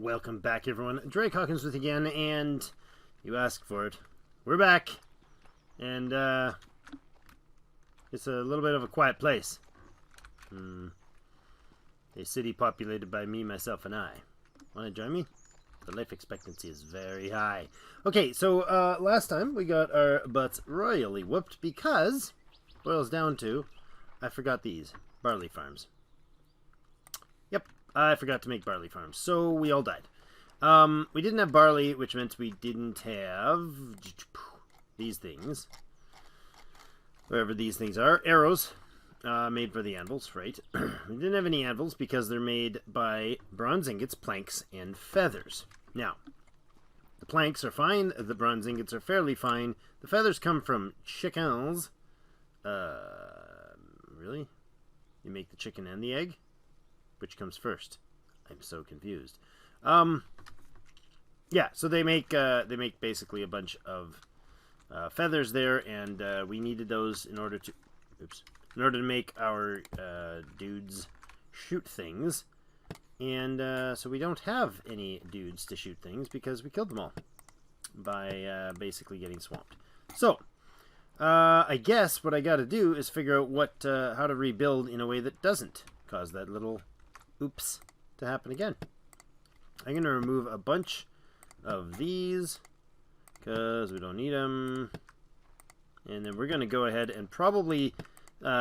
Welcome back, everyone. Drake Hawkins with again, and you asked for it. We're back, and it's a little bit of a quiet place. A city populated by me, myself, and I. Want to join me? The life expectancy is very high. Okay, so last time we got our butts royally whooped because, boils down to, I forgot these barley farms. Yep, I forgot to make barley farms, so we all died. We didn't have barley, which meant we didn't have these things. Wherever these things are. Arrows, made for the anvils, right? We didn't have any anvils because they're made by bronze ingots, planks, and feathers. Now, the planks are fine, the bronze ingots are fairly fine. The feathers come from chickens. Really? You make the chicken and the egg? Which comes first? I'm so confused. Yeah, so they make basically a bunch of feathers there, and we needed those in order to, in order to make our dudes shoot things, and so we don't have any dudes to shoot things because we killed them all by basically getting swamped. So I guess what I got to do is figure out what how to rebuild in a way that doesn't cause that little oops to happen again. I'm going to remove a bunch of these because we don't need them, and then we're going to go ahead and probably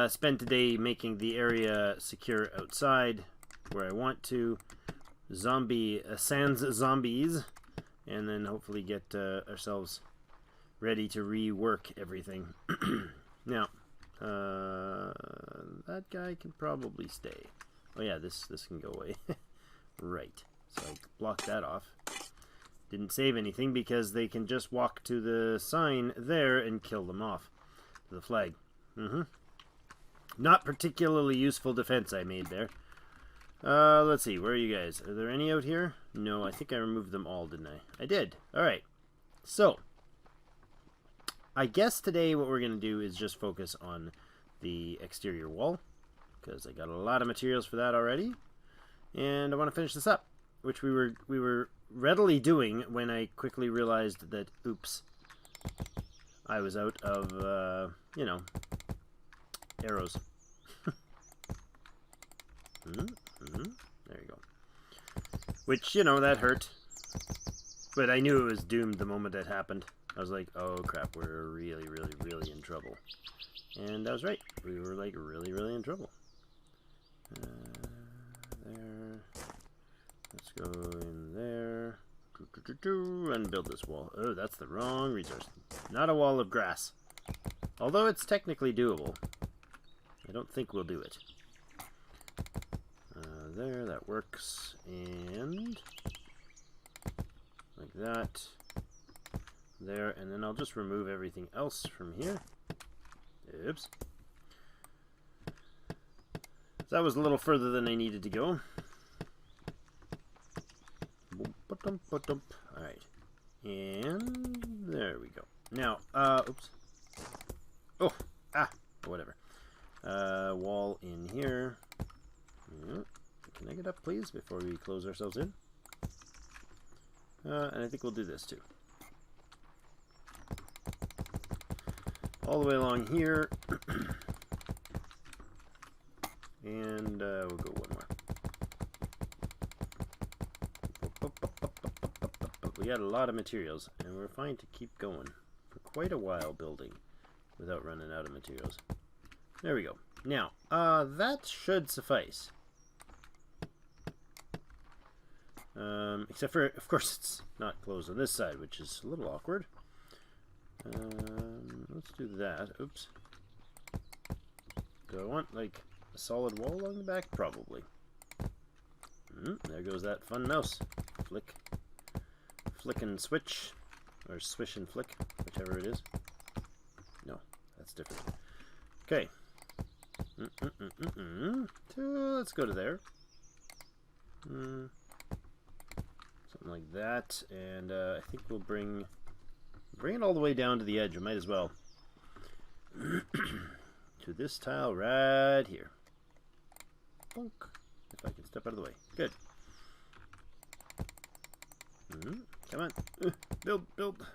spend today making the area secure outside where I want to, sans zombies, and then hopefully get ourselves ready to rework everything. Now that guy can probably stay. Oh yeah, this can go away. Right, so I blocked that off. Didn't save anything because they can just walk to the sign there and kill them off to the flag. Not particularly useful defense I made there. Let's see, where are you guys? Are there any out here? No, I think I removed them all, didn't I? I did. Alright, so I guess today what we're going to do is just focus on the exterior wall, because I got a lot of materials for that already, and I want to finish this up, which we were readily doing when I quickly realized that, oops, I was out of, you know, arrows. There you go. Which, you know, that hurt. But I knew it was doomed the moment that happened. I was like, oh crap, we're really, really, really in trouble. And I was right. We were, like, really, really in trouble. There. Let's go in there. And build this wall. Oh, that's the wrong resource. Not a wall of grass. Although it's technically doable. I don't think we'll do it. There, that works. And like that. There, and then I'll just remove everything else from here. Oops. So that was a little further than I needed to go. Alright. And there we go. Now, oops. Oh, whatever. Wall in here. Yeah. Can I get up, please, before we close ourselves in? And I think we'll do this, too. All the way along here. And we'll go one more. We got a lot of materials, and we're fine to keep going for quite a while building without running out of materials. There we go. Now, that should suffice. Except for, of course, it's not closed on this side, which is a little awkward. Let's do that. Oops. Do I want, like, a solid wall along the back? Probably. There goes that fun mouse. Flick. Flick and switch. Or swish and flick, whichever it is. No, that's different. Okay. So let's go to there. Something like that, and I think we'll bring it all the way down to the edge. We might as well. To this tile right here. Bonk. If I can step out of the way. Good. Come on. Build, build.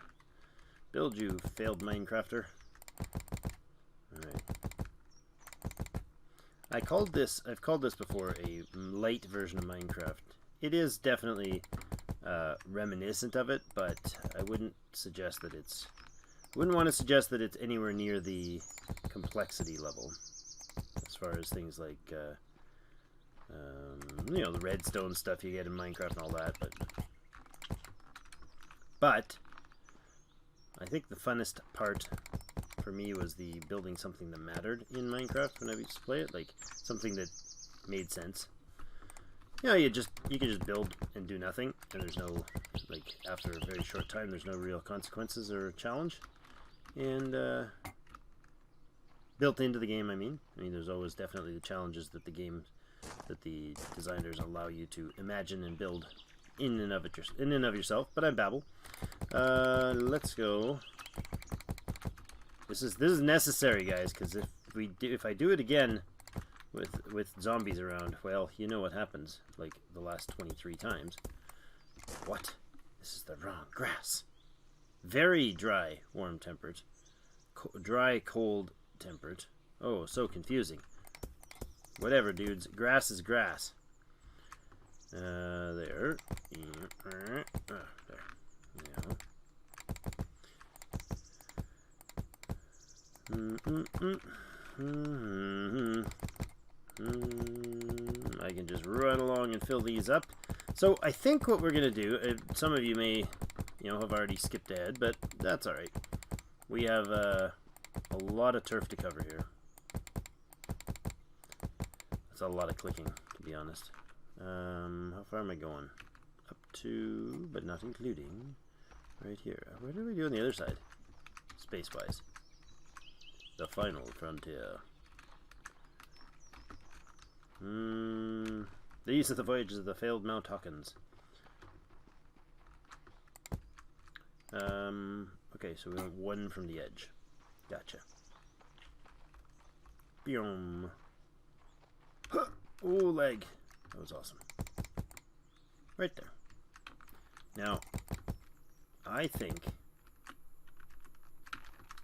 Build, you failed Minecrafter. Alright. I've called this before a light version of Minecraft. It is definitely reminiscent of it, but I wouldn't suggest that it's... wouldn't want to suggest that it's anywhere near the complexity level. As far as things like, you know, the redstone stuff you get in Minecraft and all that, but I think the funnest part for me was the building something that mattered in Minecraft when I used to play it, like something that made sense. You know, you can just build and do nothing, and there's no, like, after a very short time, there's no real consequences or challenge. And built into the game, I mean, there's always definitely the challenges that the designers allow you to imagine and build in and of yourself. But I babble. Let's go. This is necessary, guys, because if I do it again with zombies around, well, you know what happens. Like the last 23 times. What? This is the wrong grass. Very dry, warm temperate. Dry, cold temperate. Oh, so confusing. Whatever, dudes. Grass is grass. There. There. Yeah. I can just run along and fill these up. So I think what we're gonna do, some of you may, you know, have already skipped ahead, but that's all right. We have a lot of turf to cover here. That's a lot of clicking, to be honest. How far am I going? Up to, but not including, right here. What do we do on the other side? Space-wise. The final frontier. These are the voyages of the failed Mount Hawkins. Okay, so we want one from the edge. Gotcha. Boom. Huh. Oh, leg. That was awesome. Right there. Now, I think...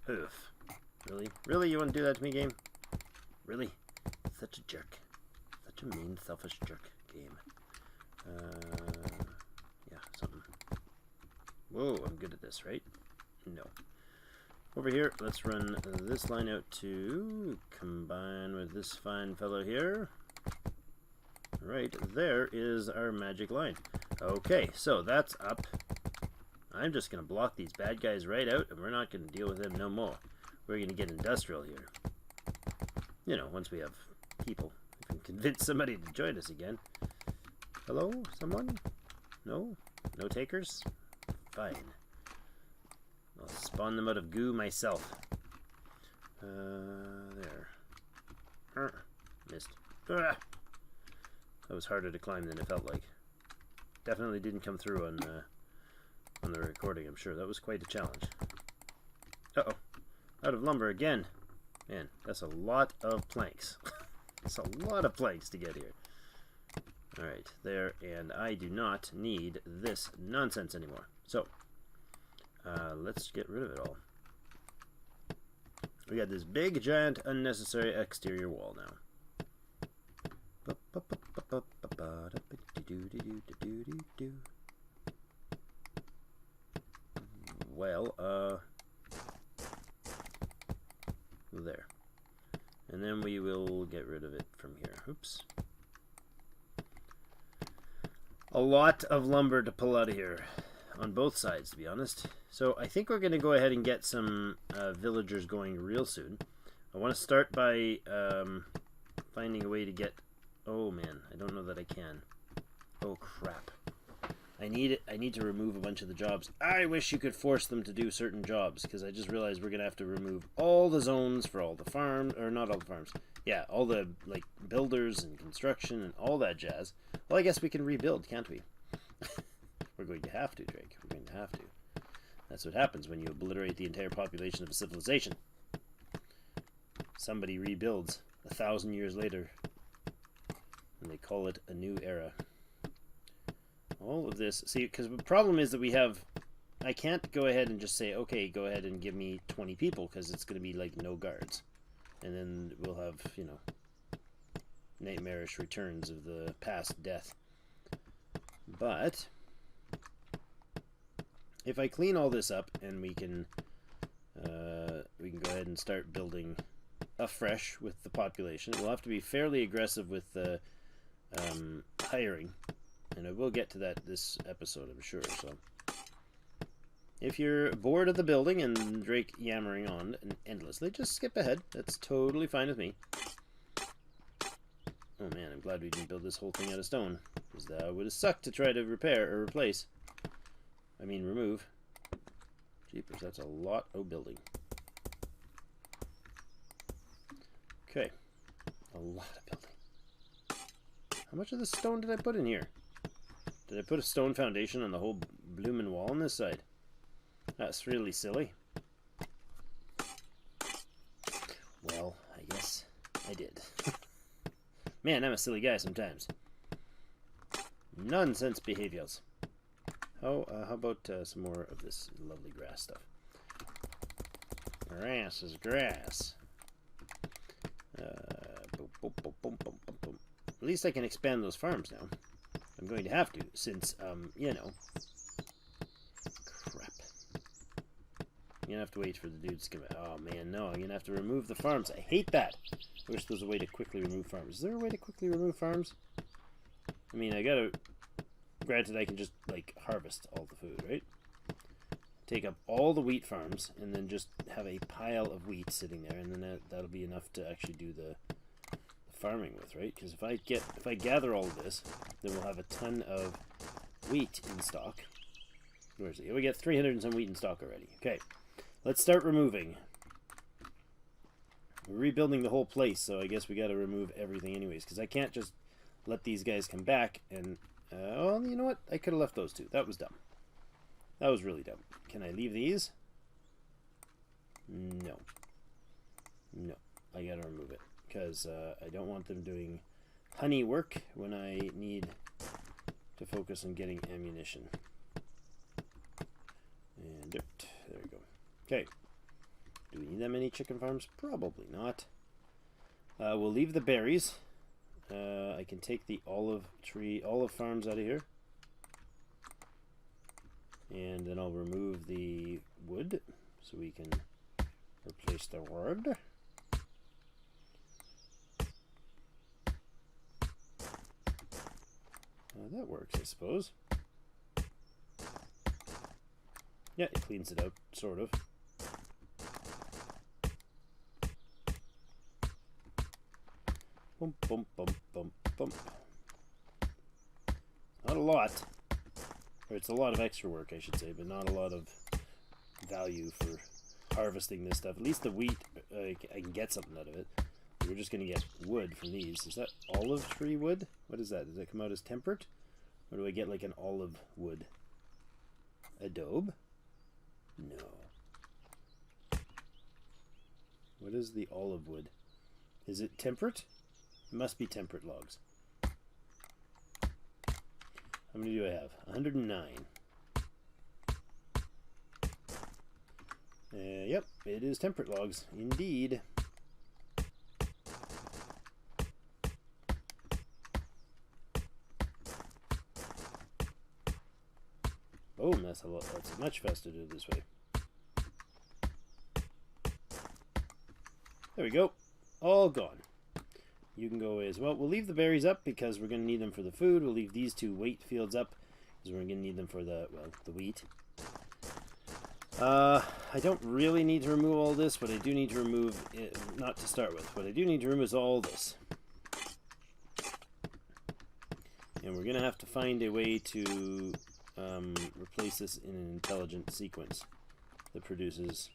Oof. Really? Really? You want to do that to me, game? Really? Such a jerk. Such a mean, selfish jerk, game. Yeah, something. Whoa, I'm good at this, right? No. Over here, let's run this line out to combine with this fine fellow here. Right, there is our magic line. Okay, so that's up. I'm just going to block these bad guys right out, and we're not going to deal with them no more. We're going to get industrial here. You know, once we have people. We can convince somebody to join us again. Hello? Someone? No? No takers? Fine. I'll spawn them out of goo myself. There. Missed. That was harder to climb than it felt like. Definitely didn't come through on the recording, I'm sure. That was quite a challenge. Uh-oh. Out of lumber again. Man, that's a lot of planks. That's a lot of planks to get here. Alright, there, and I do not need this nonsense anymore. So, let's get rid of it all. We got this big, giant, unnecessary exterior wall now. Well, there. And then we will get rid of it from here. Oops. A lot of lumber to pull out of here. On both sides, to be honest. So I think we're going to go ahead and get some villagers going real soon. I want to start by finding a way to get... Oh man, I don't know that I can. Oh crap. I need to remove a bunch of the jobs. I wish you could force them to do certain jobs, because I just realized we're going to have to remove all the zones for all the farms, or not all the farms. Yeah, all the, like, builders and construction and all that jazz. Well, I guess we can rebuild, can't we? We're going to have to, Drake. We're going to have to. That's what happens when you obliterate the entire population of a civilization. Somebody rebuilds 1,000 years later, and they call it a new era. all of this. See, because the problem is that we have... I can't go ahead and just say, okay, go ahead and give me 20 people, because it's going to be like no guards. And then we'll have, you know, nightmarish returns of the past death. But if I clean all this up and we can go ahead and start building afresh with the population. We'll have to be fairly aggressive with the hiring, and I will get to that this episode, I'm sure. So if you're bored of the building and Drake yammering on endlessly, just skip ahead. That's totally fine with me. Oh man, I'm glad we didn't build this whole thing out of stone, because that would have sucked to try to repair or replace. I mean, remove. Jeepers, that's a lot of building. Okay, a lot of building. How much of the stone did I put in here? Did I put a stone foundation on the whole bloomin' wall on this side? That's really silly. Well, I guess I did. Man, I'm a silly guy sometimes. Nonsense behaviors. How about some more of this lovely grass stuff? Grass is grass. At least I can expand those farms now. I'm going to have to, since, you know. Crap. You're going to have to wait for the dudes to come out. Oh, man, no. I'm going to have to remove the farms. I hate that. I wish there was a way to quickly remove farms. Is there a way to quickly remove farms? I mean, I gotta... Granted, I can just, like, harvest all the food, right? Take up all the wheat farms, and then just have a pile of wheat sitting there, and then that'll be enough to actually do the farming with, right? Because if I gather all of this, then we'll have a ton of wheat in stock. Where is it? We get 300 and some wheat in stock already. Okay, let's start removing. We're rebuilding the whole place, so I guess we got to remove everything anyways, because I can't just let these guys come back and... well, you know what? I could have left those two. That was dumb. That was really dumb. Can I leave these? No. No. I gotta remove it. Because I don't want them doing honey work when I need to focus on getting ammunition. And dirt. There we go. Okay. Do we need that many chicken farms? Probably not. We'll leave the berries. I can take the olive farms out of here. And then I'll remove the wood so we can replace the wood. That works, I suppose. Yeah, it cleans it out, sort of. Bump, bump, bump, bump, bump. Not a lot. Or it's a lot of extra work, I should say, but not a lot of value for harvesting this stuff. At least the wheat, I can get something out of it. We're just going to get wood from these. Is that olive tree wood? What is that? Does that come out as temperate? Or do I get like an olive wood? Adobe? No. What is the olive wood? Is it temperate? It must be temperate logs. How many do I have? 109. Yep, it is temperate logs. Indeed. Boom, that's a lot. That's much faster to do this way. There we go. All gone. You can go away as well. We'll leave the berries up because we're going to need them for the food. We'll leave these two wheat fields up because we're going to need them for the, well, the wheat. I don't really need to remove all this, but I do need to remove it, not to start with. What I do need to remove is all this. And we're going to have to find a way to replace this in an intelligent sequence that produces...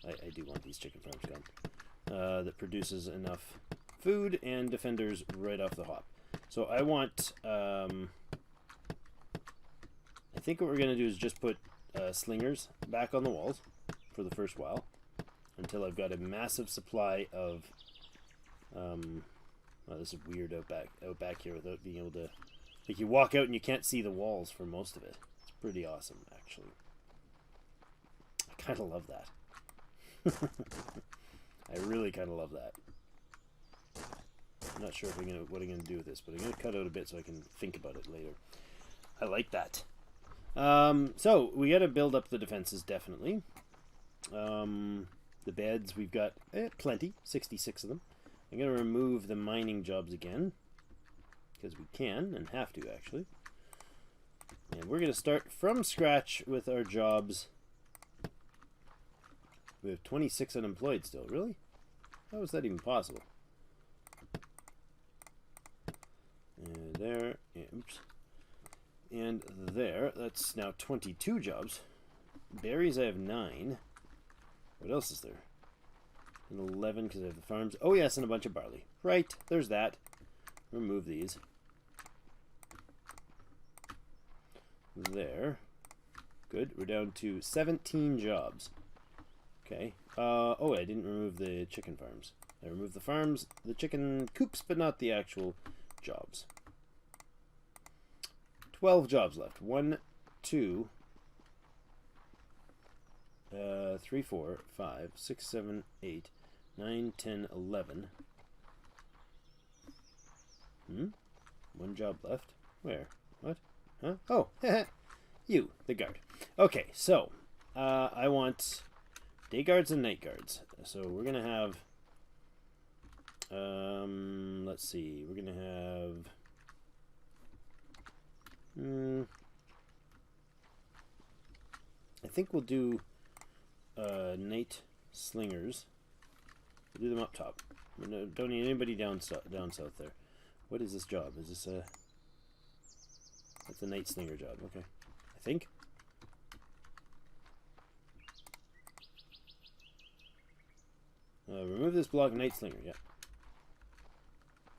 I do want these chicken farms gone. That produces enough food and defenders right off the hop. So I want... I think what we're going to do is just put slingers back on the walls for the first while until I've got a massive supply of... well, this is weird out back here without being able to Like, you walk out and you can't see the walls for most of it. It's pretty awesome, actually. I kind of love that. I really kind of love that. I'm not sure if what I'm gonna do with this, but I'm gonna cut out a bit so I can think about it later. I like that. So we got to build up the defenses, definitely. The beds, we've got plenty, 66 of them. I'm gonna remove the mining jobs again because we can and have to, actually. And we're gonna start from scratch with our jobs. We have 26 unemployed still. Really? How is that even possible? And there, oops. And there, that's now 22 jobs. Berries, I have 9. What else is there? And 11 because I have the farms. Oh yes, and a bunch of barley. Right, there's that. Remove these. There. Good, we're down to 17 jobs. Okay. Oh, I didn't remove the chicken farms. I removed the farms, the chicken coops, but not the actual jobs. 12 jobs left. 1, 2, 3, 4, 5, 6, 7, 8, 9, 10, 11. 1 job left. Where? What? Huh? Oh, you, the guard. Okay, so I want day guards and night guards. So we're gonna have. Let's see. We're gonna have. I think we'll do night slingers. We'll do them up top. Don't need anybody down south there. What is this job? Is this a... That's a night slinger job. Okay. I think. Remove this block, night slinger. Yeah.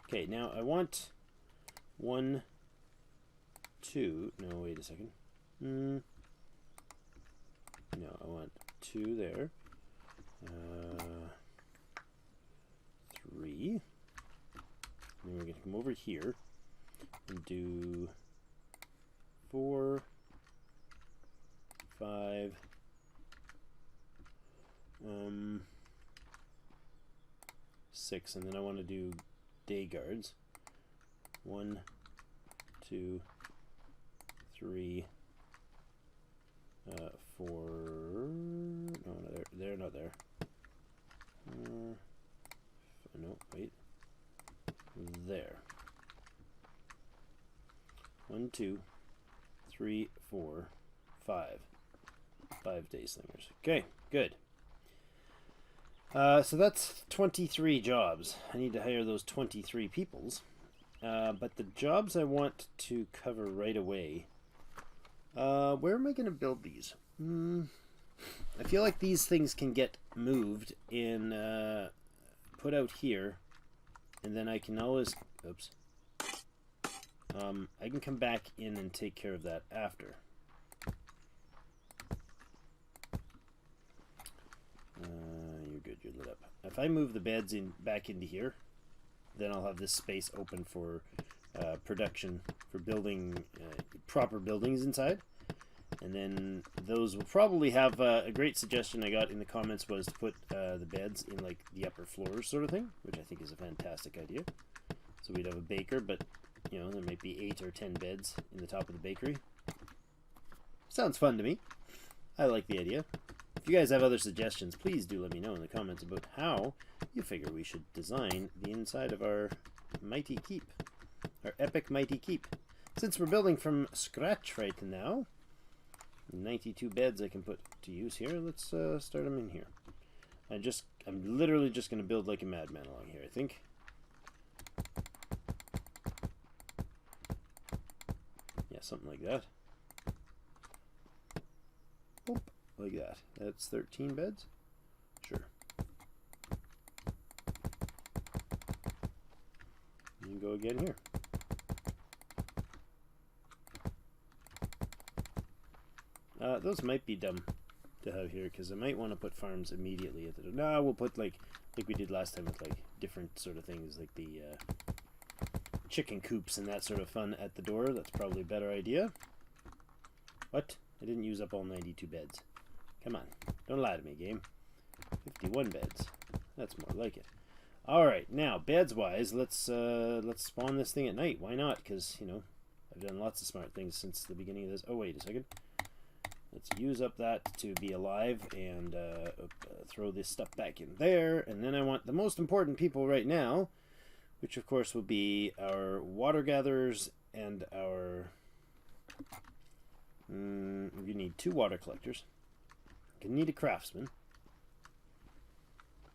Okay, now I want 1, 2. No, wait a second. No, I want 2 there. 3. And then we're going to come over here and do 4, 5, 6, and then I want to do day guards. 1, 2, 3, 4. No, they're not there. No, wait. There. 1, 2, 3, 4, 5. 5 day slingers. Okay, good. So that's 23 jobs. I need to hire those 23 peoples. But the jobs I want to cover right away. Where am I going to build these? I feel like these things can get moved in, put out here, and then I can always, oops, I can come back in and take care of that after. You're good, you're lit up. If I move the beds back into here, then I'll have this space open for production, for building proper buildings inside. And then those will probably have a great suggestion I got in the comments was to put the beds in like the upper floors sort of thing, which I think is a fantastic idea. So we'd have a baker, but you know, there might be 8 or 10 beds in the top of the bakery. Sounds fun to me. I like the idea. If you guys have other suggestions, please do let me know in the comments about how you figure we should design the inside of our mighty keep. Our epic mighty keep. Since we're building from scratch right now, 92 beds I can put to use here. Let's start them in here. I'm literally just going to build like a madman along here, I think. Yeah, something like that. Oop, like that. That's 13 beds? Sure. You can go again here. Those might be dumb to have here because I might want to put farms immediately at the door. No, we'll put like we did last time with like different sort of things, like the chicken coops and that sort of fun at the door. That's probably a better idea. What? I didn't use up all 92 beds. Come on. Don't lie to me, game. 51 beds. That's more like it. Alright, now, beds-wise, let's spawn this thing at night. Why not? Because, you know, I've done lots of smart things since the beginning of this. Oh, wait a second. Let's use up that to be alive and throw this stuff back in there. And then I want the most important people right now, which of course will be our water gatherers and our... we need 2 water collectors. We need a craftsman.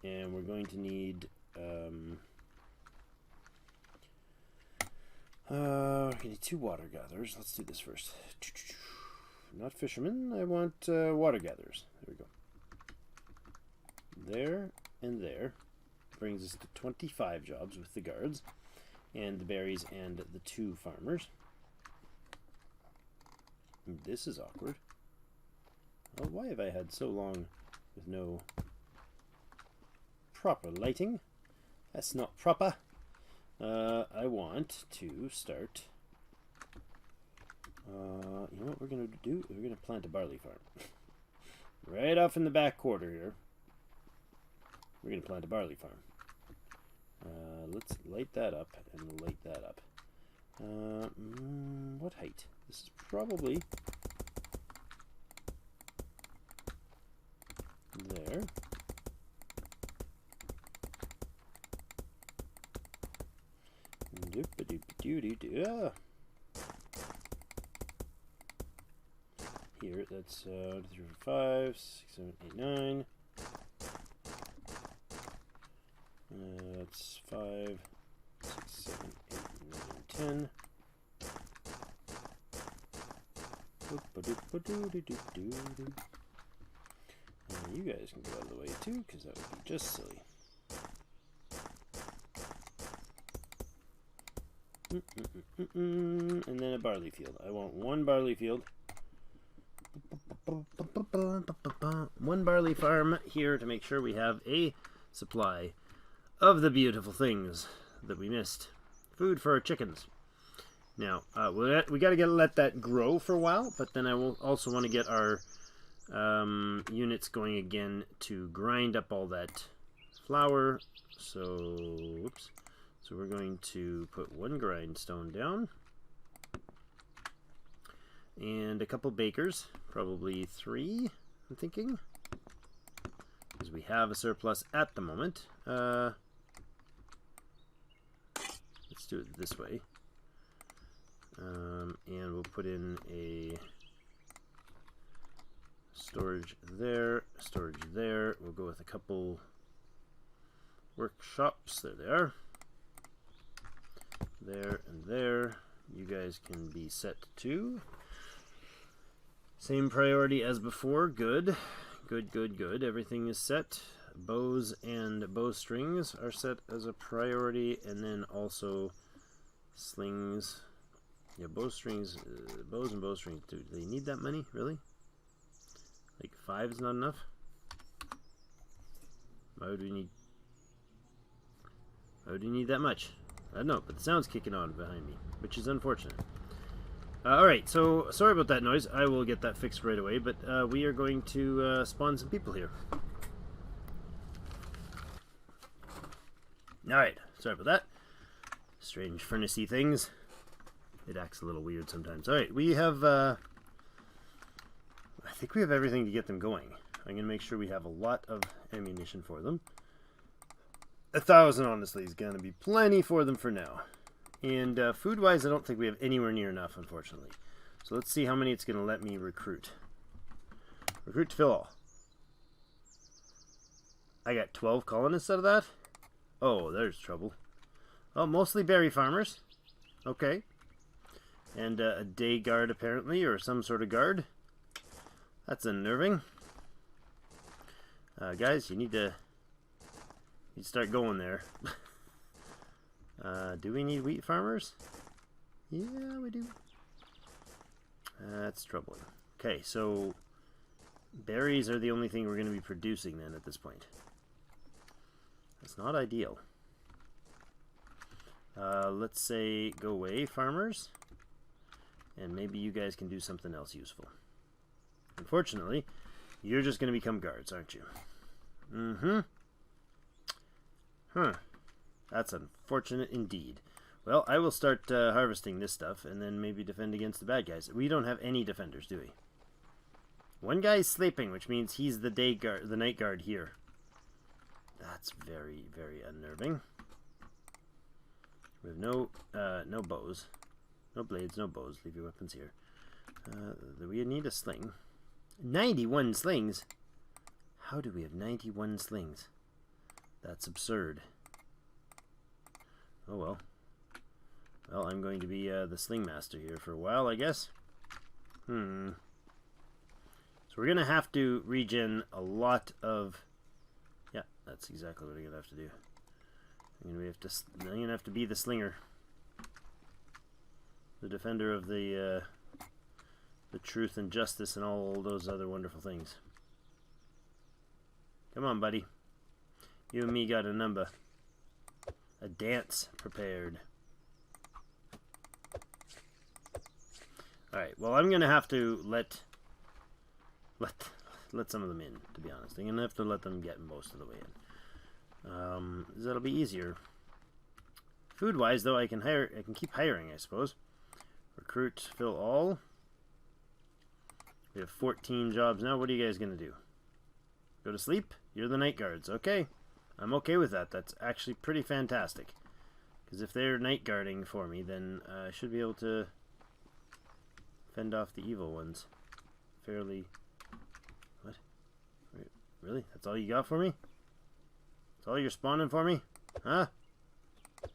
And we're going to need... we need 2 water gatherers. Let's do this first. Not fishermen. I want water gatherers. There we go. There and there. Brings us to 25 jobs with the guards and the berries and the 2 farmers. This is awkward. Well, why have I had so long with no proper lighting? That's not proper. I want to start... you know what we're going to do? We're going to plant a barley farm. Right off in the back quarter here. We're going to plant a barley farm. Let's light that up and light that up. What height? This is probably... there. Ah. Here, that's 3, 4, 5, 6, 7, 8, 9. That's 5, 6, 7, 8, 9, 10. You guys can go out of the way too, because that would be just silly. And then a barley field. I want 1 barley field. 1 barley farm here to make sure we have a supply of the beautiful things that we missed. Food for our chickens. Now, we got to let that grow for a while, but then I will also want to get our units going again to grind up all that flour. So, whoops. So we're going to put 1 grindstone down. And a couple bakers, probably 3, I'm thinking. Because we have a surplus at the moment. Let's do it this way. And we'll put in a storage there, storage there. We'll go with a couple workshops. There they are. There and there. You guys can be set too. Same priority as before. Good. Good, good, good. Everything is set. Bows and bowstrings are set as a priority, and then also slings. Yeah, bowstrings, bows and bowstrings. Do they need that many? Really? Like 5 is not enough? Why would we need... why would we need that much? I don't know, but the sound's kicking on behind me, which is unfortunate. Alright, so sorry about that noise. I will get that fixed right away, but we are going to spawn some people here. Alright, sorry about that. Strange furnacey things. It acts a little weird sometimes. Alright, we have... I think we have everything to get them going. I'm going to make sure we have a lot of ammunition for them. 1,000, honestly, is going to be plenty for them for now. And food-wise, I don't think we have anywhere near enough, unfortunately. So let's see how many it's going to let me recruit. Recruit to fill all. I got 12 colonists out of that? Oh, there's trouble. Oh, mostly berry farmers. Okay. And a day guard, apparently, or some sort of guard. That's unnerving. Guys, you need to start going there. Do we need wheat farmers? Yeah, we do. That's troubling. Okay, so berries are the only thing we're going to be producing then at this point. That's not ideal. Let's say go away, farmers. And maybe you guys can do something else useful. Unfortunately, you're just going to become guards, aren't you? Mm-hmm. Huh. That's unfortunate indeed. Well, I will start harvesting this stuff and then maybe defend against the bad guys. We don't have any defenders, do we? One guy's sleeping, which means he's the night guard here. That's very, very unnerving. We have no bows. No blades, no bows. Leave your weapons here. We need a sling. 91 slings? How do we have 91 slings? That's absurd. Oh well. Well, I'm going to be the sling master here for a while, I guess. So we're going to have to regen a lot of... Yeah, that's exactly what I'm going to have to do. I'm going to have to be the slinger. The defender of the truth and justice and all those other wonderful things. Come on, buddy. You and me got a number. A dance prepared. Alright, well, I'm going to have to let some of them in, to be honest. I'm going to have to let them get most of the way in. That'll be easier. Food-wise, though, I can keep hiring, I suppose. Recruit, fill all. We have 14 jobs now. What are you guys going to do? Go to sleep? You're the night guards. Okay. I'm okay with that. That's actually pretty fantastic. Because if they're night guarding for me, then I should be able to fend off the evil ones fairly. What? Really? That's all you got for me? That's all you're spawning for me? Huh?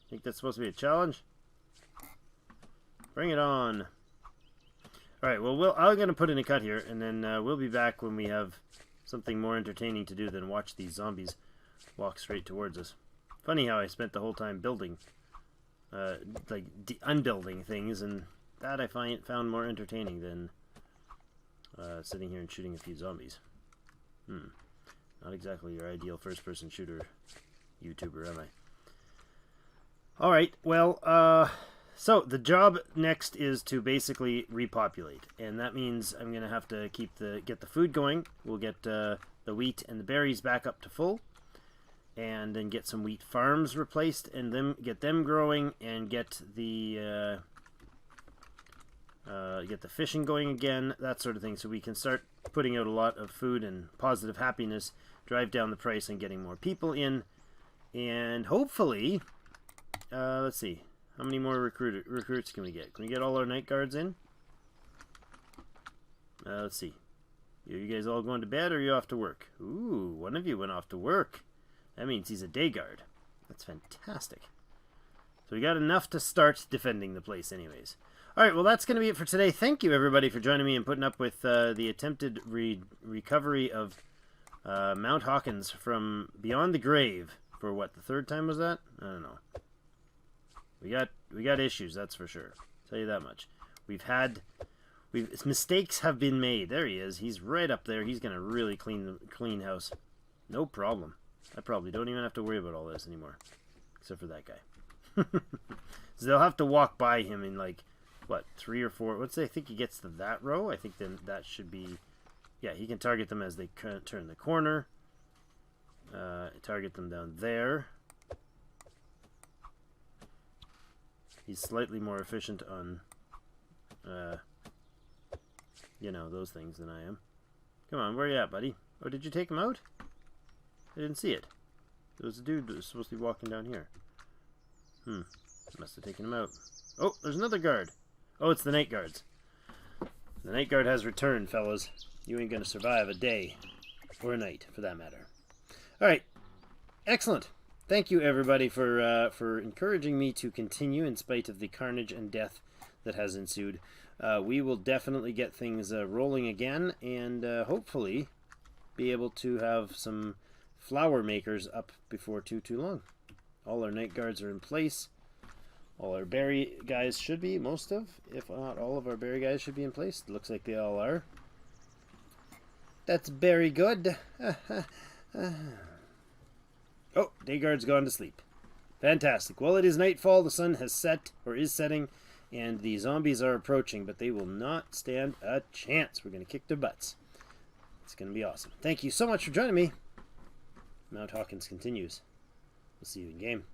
Think that's supposed to be a challenge? Bring it on. Alright, well, I'm going to put in a cut here, and then we'll be back when we have something more entertaining to do than watch these zombies walk straight towards us. Funny how I spent the whole time building, unbuilding things, and that I found more entertaining than sitting here and shooting a few zombies. Not exactly your ideal first-person shooter YouTuber, am I? Alright, well, so the job next is to basically repopulate, and that means I'm going to have to get the food going. We'll get the wheat and the berries back up to full, and then get some wheat farms replaced, and get them growing, and get the fishing going again, that sort of thing, so we can start putting out a lot of food and positive happiness, drive down the price, and getting more people in, and hopefully, let's see. How many more recruits can we get? Can we get all our night guards in? Let's see. Are you guys all going to bed, or are you off to work? Ooh, one of you went off to work. That means he's a day guard. That's fantastic. So we got enough to start defending the place anyways. Alright, well that's going to be it for today. Thank you everybody for joining me and putting up with the attempted recovery of Mount Hawkins from beyond the grave. For what, the third time was that? I don't know. We got issues, that's for sure. I'll tell you that much. Mistakes have been made. There he is. He's right up there. He's gonna really clean house. No problem. I probably don't even have to worry about all this anymore, except for that guy. So they'll have to walk by him in like what, 3 or 4. I think he gets to that row. I think then that should be. Yeah, he can target them as they turn the corner. Target them down there. He's slightly more efficient on, those things than I am. Come on, where are you at, buddy? Oh, did you take him out? I didn't see it. There was a dude that was supposed to be walking down here. Must have taken him out. Oh, there's another guard. Oh, it's the night guards. The night guard has returned, fellas. You ain't gonna survive a day. Or a night, for that matter. Alright. Excellent. Thank you, everybody, for encouraging me to continue in spite of the carnage and death that has ensued. We will definitely get things rolling again, and hopefully be able to have some flower makers up before too long. All our night guards are in place. All our berry guys should be, most of, if not all of our berry guys should be in place. It looks like they all are. That's very good. Oh, day guard's gone to sleep. Fantastic. Well, it is nightfall. The sun has set, or is setting, and the zombies are approaching, but they will not stand a chance. We're going to kick their butts. It's going to be awesome. Thank you so much for joining me. Mount Hawkins continues. We'll see you in game.